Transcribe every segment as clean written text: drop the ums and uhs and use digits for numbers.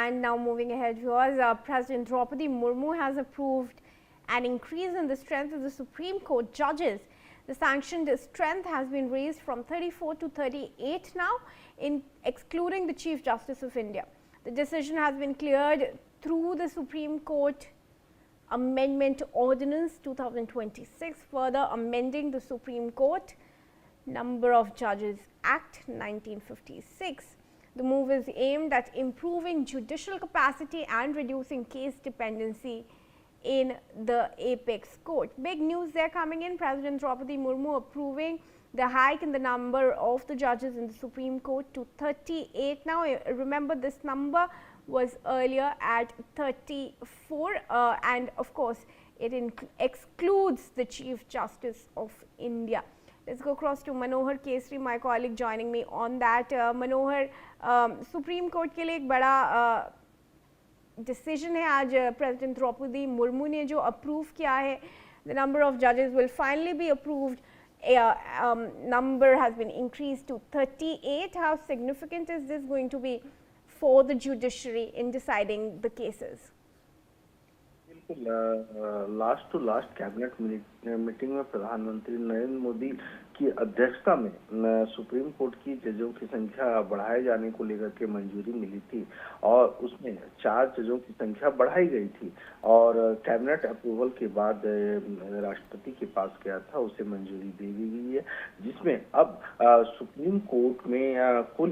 And now moving ahead, viewers, President Draupadi Murmu has approved an increase in the strength of the Supreme Court judges. The sanctioned strength has been raised from 34 to 38 now, excluding the Chief Justice of India. The decision has been cleared through the Supreme Court Amendment Ordinance 2026, further amending the Supreme Court Number of Judges Act 1956. The move is aimed at improving judicial capacity and reducing case dependency in the apex court. Big news there coming in. President Draupadi Murmu approving the hike in the number of the judges in the Supreme Court to 38 now. Remember, this number was earlier at 34 and of course it excludes the Chief Justice of India. Let's go across to Manohar Kesri, my colleague joining me on that. Manohar, supreme court के लिए एक बड़ा decision है आज president Draupadi Murmu ने जो approve किया है. The number of judges will finally be approved. Number has been increased to 38. How significant is this going to be for the judiciary in deciding the cases? Last to last cabinet meeting में प्रधानमंत्री नरेंद्र मोदी की अध्यक्षता में supreme court की जजों की संख्या बढ़ाए जाने को लेकर के मंजूरी मिली थी और उसमें 4 जजों की संख्या बढ़ाई गई थी और कैबिनेट अप्रूवल के बाद राष्ट्रपति के पास गया था, उसे मंजूरी दे दी गई है, जिसमें अब सुप्रीम कोर्ट में कुल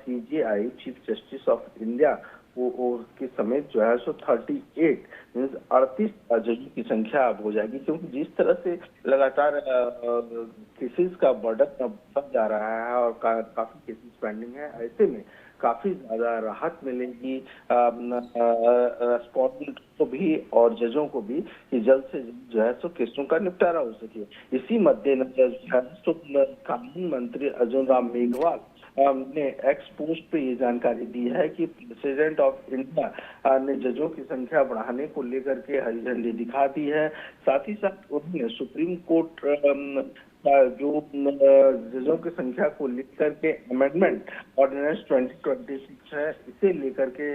CJI chief justice of India के समेत जो है सो 38 मीन्स 38 जजों की संख्या अब हो जाएगी, क्योंकि जिस तरह से लगातार केसेस का बर्डन बढ़ जा रहा है और काफी केसेस पेंडिंग है, ऐसे में काफी ज्यादा राहत मिलेगी रेस्पॉन्डेंट को भी और जजों को भी कि जल्द से जल्द जो है सो केसों का निपटारा हो सके. इसी मद्देनजर कानून मंत्री अर्जुन राम मेघवाल ने एक्स पोस्ट पे ये जानकारी दी है कि प्रेसिडेंट ऑफ इंडिया ने जजों की संख्या बढ़ाने को लेकर के हरी झंडी दिखा दी है. साथ ही साथ उन्होंने सुप्रीम कोर्ट जो जजों की संख्या को लेकर के अमेंडमेंट ऑर्डिनेंस 2026 है, इसे लेकर के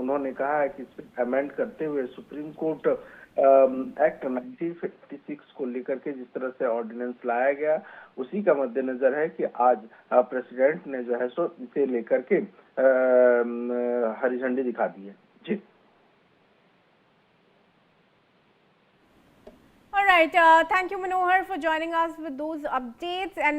उन्होंने कहा है कि इसे अमेंड करते हुए सुप्रीम कोर्ट एक्ट 1956 को लेकर के जिस तरह से ऑर्डिनेंस लाया गया, उसी का मद्देनजर है कि आज प्रेसिडेंट ने जो है सो इसे लेकर के हरी झंडी दिखा दी है. जी. All right, thank you Manohar for joining us with those updates. And